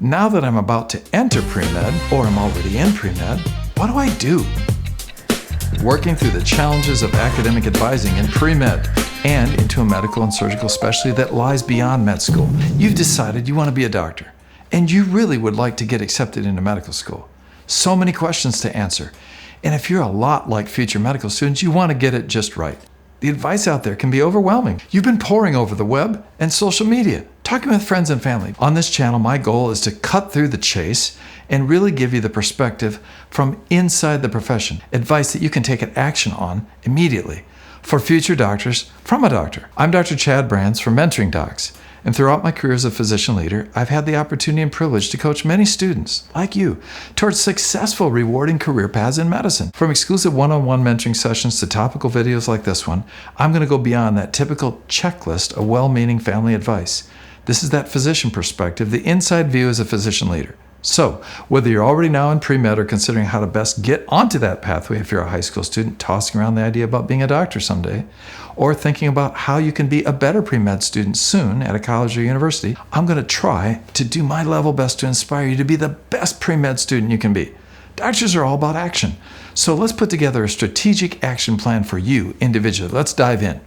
Now that I'm about to enter pre-med, or I'm already in pre-med, what do I do? Working through the challenges of academic advising in pre-med and into a medical and surgical specialty that lies beyond med school. You've decided you want to be a doctor, and you really would like to get accepted into medical school. So many questions to answer. And if you're a lot like future medical students, you want to get it just right. The advice out there can be overwhelming. You've been poring over the web and social media, talking with friends and family. On this channel, my goal is to cut through the chase and really give you the perspective from inside the profession, advice that you can take action on immediately for future doctors from a doctor. I'm Dr. Chad Brands from Mentoring Docs, and throughout my career as a physician leader, I've had the opportunity and privilege to coach many students, like you, towards successful, rewarding career paths in medicine. From exclusive one-on-one mentoring sessions to topical videos like this one, I'm going to go beyond that typical checklist of well-meaning family advice. This is that physician perspective, the inside view as a physician leader. So, whether you're already now in pre-med or considering how to best get onto that pathway if you're a high school student tossing around the idea about being a doctor someday, or thinking about how you can be a better pre-med student soon at a college or university, I'm going to try to do my level best to inspire you to be the best pre-med student you can be. Doctors are all about action. So let's put together a strategic action plan for you individually. Let's dive in.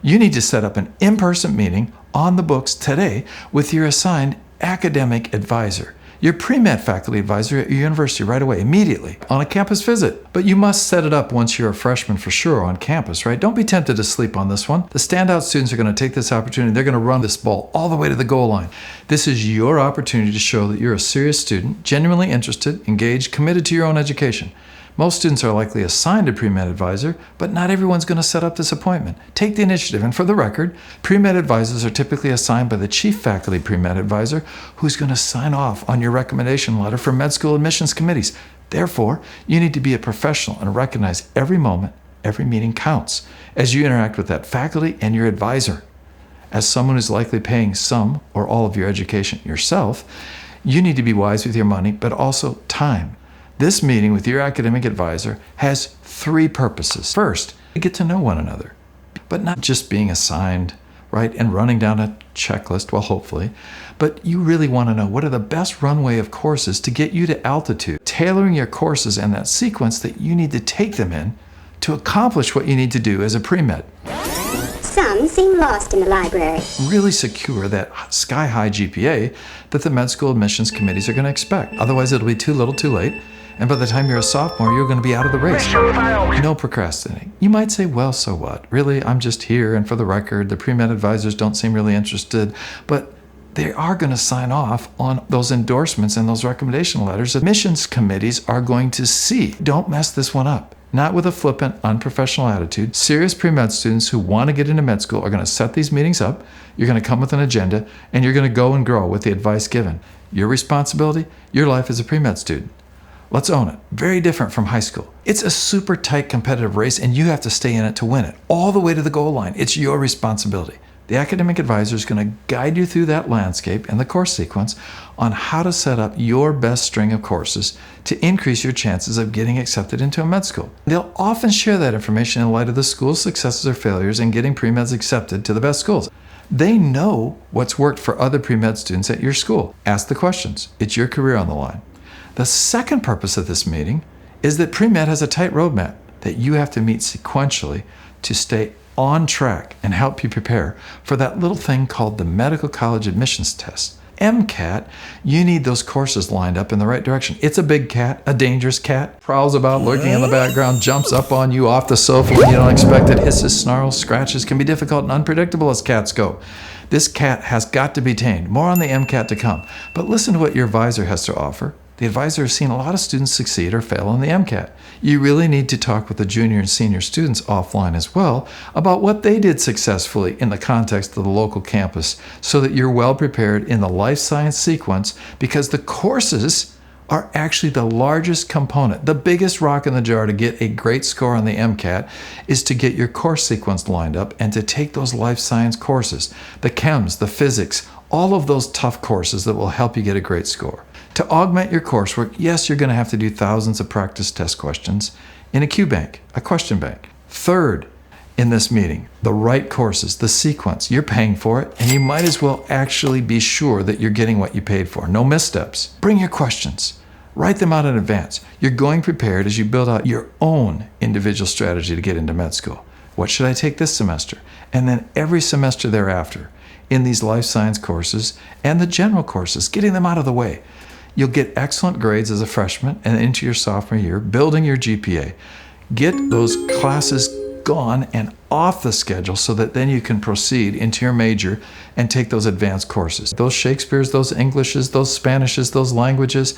You need to set up an in-person meeting on the books today with your assigned academic advisor, your pre-med faculty advisor at your university right away, immediately, on a campus visit. But you must set it up once you're a freshman for sure on campus, right? Don't be tempted to sleep on this one. The standout students are going to take this opportunity. They're going to run this ball all the way to the goal line. This is your opportunity to show that you're a serious student, genuinely interested, engaged, committed to your own education. Most students are likely assigned a pre-med advisor, but not everyone's going to set up this appointment. Take the initiative, and for the record, pre-med advisors are typically assigned by the chief faculty pre-med advisor, who's going to sign off on your recommendation letter for med school admissions committees. Therefore, you need to be a professional and recognize every moment, every meeting counts as you interact with that faculty and your advisor. As someone who's likely paying some or all of your education yourself, you need to be wise with your money, but also time. This meeting with your academic advisor has three purposes. First, to get to know one another, but not just being assigned, right, and running down a checklist, well, hopefully, but you really want to know what are the best runway of courses to get you to altitude, tailoring your courses and that sequence that you need to take them in to accomplish what you need to do as a pre-med. Some seem lost in the library. Really secure that sky-high GPA that the med school admissions committees are going to expect. Otherwise, it'll be too little too late. And by the time you're a sophomore, you're going to be out of the race. No procrastinating. You might say, well, so what? Really, I'm just here, and for the record, the pre-med advisors don't seem really interested, but they are going to sign off on those endorsements and those recommendation letters. Admissions committees are going to see. Don't mess this one up. Not with a flippant, unprofessional attitude. Serious pre-med students who want to get into med school are going to set these meetings up. You're going to come with an agenda, and you're going to go and grow with the advice given. Your responsibility, your life as a pre-med student. Let's own it. Very different from high school. It's a super tight competitive race, and you have to stay in it to win it, all the way to the goal line. It's your responsibility. The academic advisor is going to guide you through that landscape and the course sequence on how to set up your best string of courses to increase your chances of getting accepted into a med school. They'll often share that information in light of the school's successes or failures in getting pre-meds accepted to the best schools. They know what's worked for other pre-med students at your school. Ask the questions. It's your career on the line. The second purpose of this meeting is that pre-med has a tight roadmap that you have to meet sequentially to stay on track and help you prepare for that little thing called the Medical College Admissions Test. MCAT, you need those courses lined up in the right direction. It's a big cat, a dangerous cat, prowls about lurking in the background, jumps up on you off the sofa when you don't expect it, hisses, snarls, scratches, can be difficult and unpredictable as cats go. This cat has got to be tamed. More on the MCAT to come. But listen to what your advisor has to offer. The advisor has seen a lot of students succeed or fail on the MCAT. You really need to talk with the junior and senior students offline as well about what they did successfully in the context of the local campus so that you're well prepared in the life science sequence, because the courses are actually the largest component. The biggest rock in the jar to get a great score on the MCAT is to get your course sequence lined up and to take those life science courses, the chems, the physics, all of those tough courses that will help you get a great score. To augment your coursework, yes, you're going to have to do thousands of practice test questions in a Q bank, a question bank. Third, in this meeting, the right courses, the sequence. You're paying for it, and you might as well actually be sure that you're getting what you paid for. No missteps. Bring your questions. Write them out in advance. You're going prepared as you build out your own individual strategy to get into med school. What should I take this semester? And then every semester thereafter in these life science courses and the general courses, getting them out of the way. You'll get excellent grades as a freshman and into your sophomore year, building your GPA. Get those classes gone and off the schedule so that then you can proceed into your major and take those advanced courses. Those Shakespeare's, those Englishes, those Spanishes, those languages,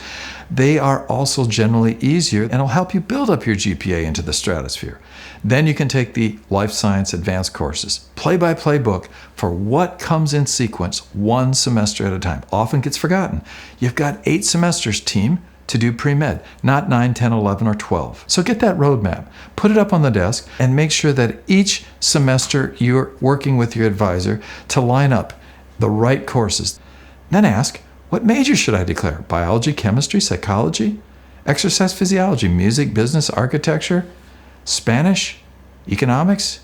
they are also generally easier and it'll help you build up your GPA into the stratosphere. Then you can take the life science advanced courses, play-by-play book for what comes in sequence one semester at a time. Often gets forgotten. You've got 8 semesters, team, to do pre-med, not 9, 10, 11, or 12. So get that roadmap, put it up on the desk, and make sure that each semester you're working with your advisor to line up the right courses. Then ask, what major should I declare? Biology, chemistry, psychology, exercise physiology, music, business, architecture, Spanish, economics?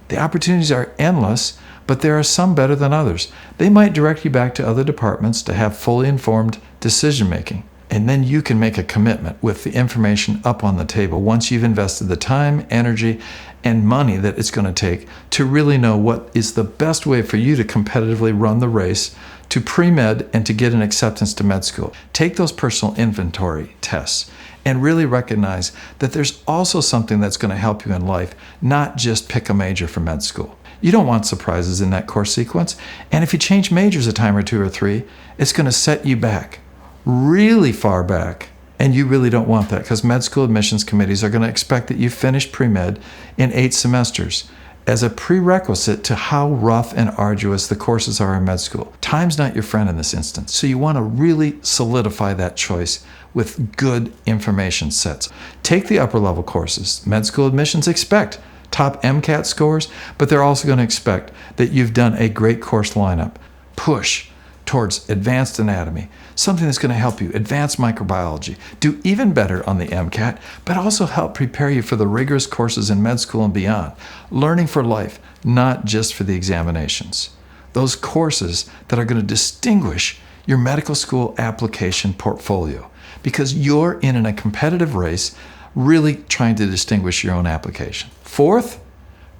The opportunities are endless, but there are some better than others. They might direct you back to other departments to have fully informed decision-making. And then you can make a commitment with the information up on the table once you've invested the time, energy, and money that it's going to take to really know what is the best way for you to competitively run the race to pre-med and to get an acceptance to med school. Take those personal inventory tests and really recognize that there's also something that's going to help you in life, not just pick a major for med school. You don't want surprises in that course sequence. And if you change majors a time or 2 or 3, it's going to set you back really far back, and you really don't want that because med school admissions committees are going to expect that you finish pre-med in 8 semesters as a prerequisite to how rough and arduous the courses are in med school. Time's not your friend in this instance, so you want to really solidify that choice with good information sets. Take the upper level courses. Med school admissions expect top MCAT scores, but they're also going to expect that you've done a great course lineup. Push towards advanced anatomy, something that's going to help you advance microbiology, do even better on the MCAT, but also help prepare you for the rigorous courses in med school and beyond, learning for life, not just for the examinations. Those courses that are going to distinguish your medical school application portfolio, because you're in a competitive race really trying to distinguish your own application. Fourth,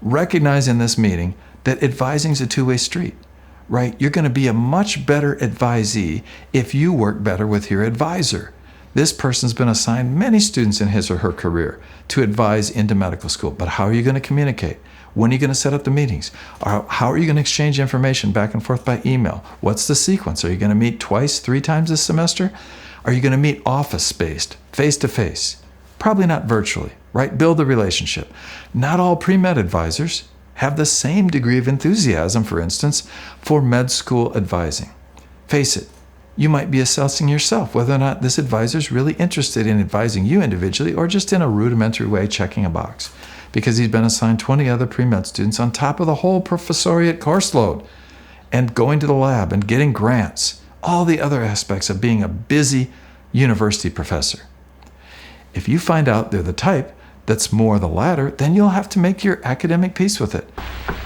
recognize in this meeting that advising is a two-way street. Right? You're going to be a much better advisee if you work better with your advisor. This person's been assigned many students in his or her career to advise into medical school. But how are you going to communicate? When are you going to set up the meetings? How are you going to exchange information back and forth by email? What's the sequence? Are you going to meet twice, 3 times this semester? Are you going to meet office-based, face-to-face? Probably not virtually, right? Build the relationship. Not all pre-med advisors have the same degree of enthusiasm, for instance, for med school advising. Face it, you might be assessing yourself whether or not this advisor is really interested in advising you individually or just in a rudimentary way checking a box because he's been assigned 20 other pre-med students on top of the whole professoriate course load and going to the lab and getting grants, all the other aspects of being a busy university professor. If you find out they're the type that's more the latter, then you'll have to make your academic peace with it.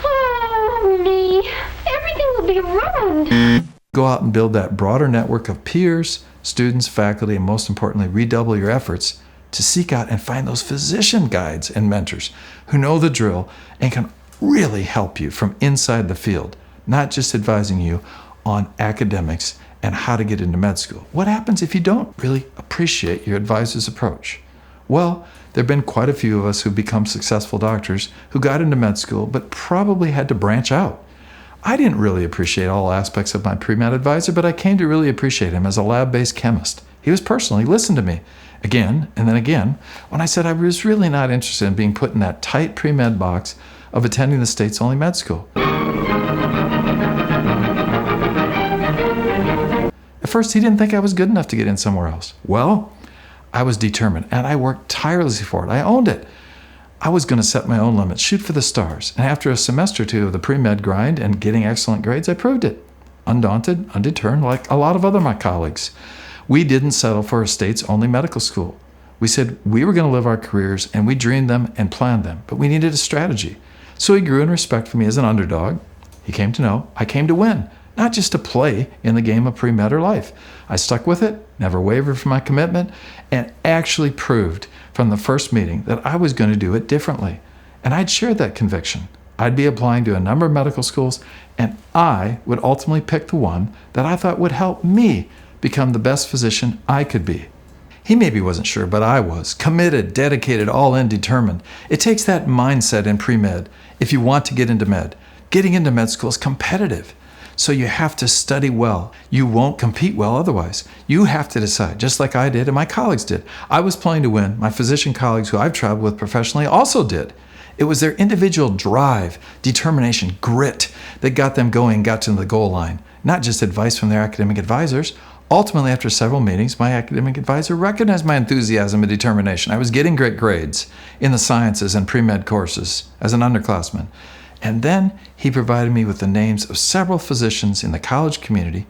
Mommy, everything will be ruined. Go out and build that broader network of peers, students, faculty, and most importantly, redouble your efforts to seek out and find those physician guides and mentors who know the drill and can really help you from inside the field, not just advising you on academics and how to get into med school. What happens if you don't really appreciate your advisor's approach? Well, there have been quite a few of us who become successful doctors who got into med school but probably had to branch out. I didn't really appreciate all aspects of my pre-med advisor, but I came to really appreciate him as a lab-based chemist. He was personal. He listened to me again and then again when I said I was really not interested in being put in that tight pre-med box of attending the state's only med school. At first, he didn't think I was good enough to get in somewhere else. Well, I was determined, and I worked tirelessly for it. I owned it. I was going to set my own limits, shoot for the stars. And after a semester or 2 of the pre-med grind and getting excellent grades, I proved it. Undaunted, undeterred, like a lot of other my colleagues. We didn't settle for a state's only medical school. We said we were going to live our careers, and we dreamed them and planned them, but we needed a strategy. So he grew in respect for me as an underdog. He came to know I came to win, not just to play in the game of pre-med or life. I stuck with it, never wavered from my commitment, and actually proved from the first meeting that I was going to do it differently. And I'd shared that conviction. I'd be applying to a number of medical schools, and I would ultimately pick the one that I thought would help me become the best physician I could be. He maybe wasn't sure, but I was. Committed, dedicated, all in, determined. It takes that mindset in pre-med if you want to get into med. Getting into med school is competitive, so you have to study well. You won't compete well otherwise. You have to decide, just like I did and my colleagues did. I was playing to win. My physician colleagues who I've traveled with professionally also did. It was their individual drive, determination, grit that got them going, got to the goal line, not just advice from their academic advisors. Ultimately, after several meetings, my academic advisor recognized my enthusiasm and determination. I was getting great grades in the sciences and pre-med courses as an underclassman. And then he provided me with the names of several physicians in the college community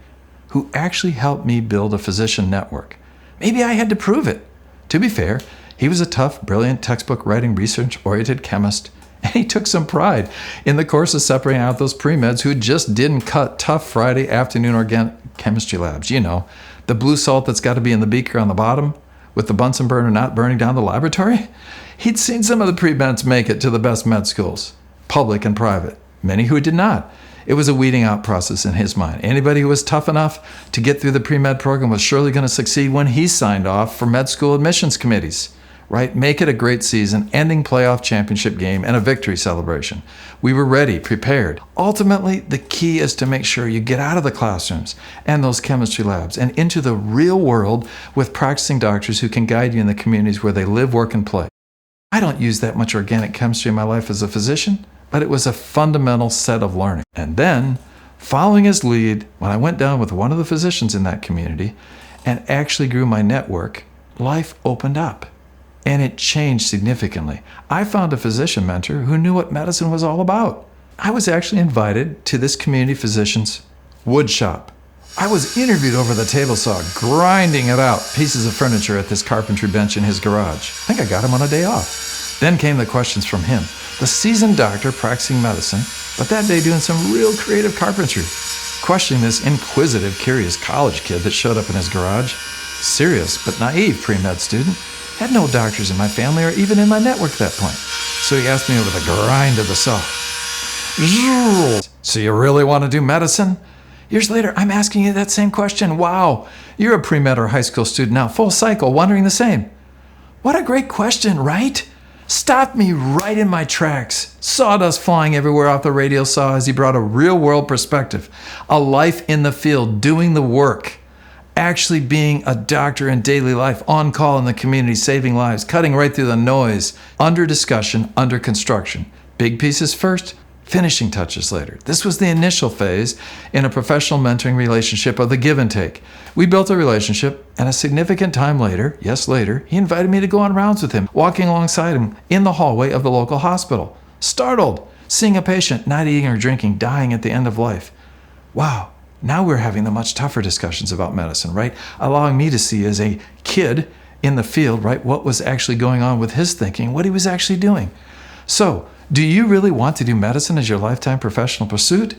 who actually helped me build a physician network. Maybe I had to prove it. To be fair, he was a tough, brilliant, textbook-writing, research-oriented chemist, and he took some pride in the courses separating out those pre-meds who just didn't cut tough Friday afternoon organic chemistry labs. You know, the blue salt that's got to be in the beaker on the bottom with the Bunsen burner not burning down the laboratory. He'd seen some of the pre-meds make it to the best med schools, public and private, many who did not. It was a weeding out process in his mind. Anybody who was tough enough to get through the pre-med program was surely going to succeed when he signed off for med school admissions committees. Right? Make it a great season, ending playoff championship game and a victory celebration. We were ready, prepared. Ultimately, the key is to make sure you get out of the classrooms and those chemistry labs and into the real world with practicing doctors who can guide you in the communities where they live, work, and play. I don't use that much organic chemistry in my life as a physician, but it was a fundamental set of learning. And then, following his lead, when I went down with one of the physicians in that community and actually grew my network, life opened up. And it changed significantly. I found a physician mentor who knew what medicine was all about. I was actually invited to this community physician's wood shop. I was interviewed over the table saw, grinding it out, pieces of furniture at this carpentry bench in his garage. I think I got him on a day off. Then came the questions from him, the seasoned doctor practicing medicine, but that day doing some real creative carpentry, questioning this inquisitive, curious college kid that showed up in his garage. Serious but naive pre-med student. Had no doctors in my family or even in my network at that point. So he asked me over the grind of the saw. So you really want to do medicine? Years later, I'm asking you that same question. Wow, you're a pre-med or high school student now, full cycle, wondering the same. What a great question, right? Stopped me right in my tracks. Sawdust flying everywhere off the radial saw as he brought a real-world perspective, a life in the field, doing the work. Actually being a doctor in daily life, on call in the community, saving lives, cutting right through the noise, under discussion, under construction. Big pieces first, finishing touches later. This was the initial phase in a professional mentoring relationship of the give and take. We built a relationship, and a significant time later, yes later, he invited me to go on rounds with him, walking alongside him in the hallway of the local hospital. Startled, seeing a patient not eating or drinking, dying at the end of life. Wow. Now we're having the much tougher discussions about medicine, right? Allowing me to see as a kid in the field, right, what was actually going on with his thinking, what he was actually doing. So, do you really want to do medicine as your lifetime professional pursuit?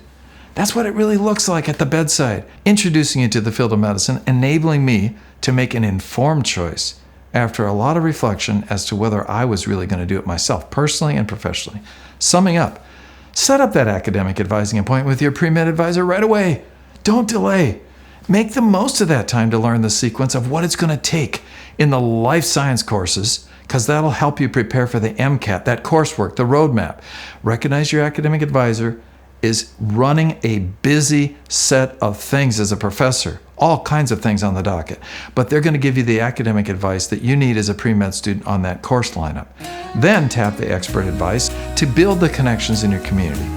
That's what it really looks like at the bedside, introducing you to the field of medicine, enabling me to make an informed choice after a lot of reflection as to whether I was really going to do it myself, personally and professionally. Summing up, set up that academic advising appointment with your pre-med advisor right away. Don't delay. Make the most of that time to learn the sequence of what it's going to take in the life science courses, because that'll help you prepare for the MCAT, that coursework, the roadmap. Recognize your academic advisor is running a busy set of things as a professor, all kinds of things on the docket, but they're going to give you the academic advice that you need as a pre-med student on that course lineup. Then tap the expert advice to build the connections in your community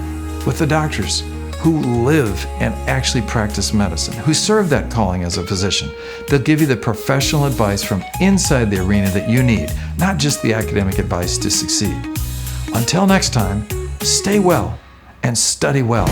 with the doctors who live and actually practice medicine, who serve that calling as a physician. They'll give you the professional advice from inside the arena that you need, not just the academic advice to succeed. Until next time, stay well and study well.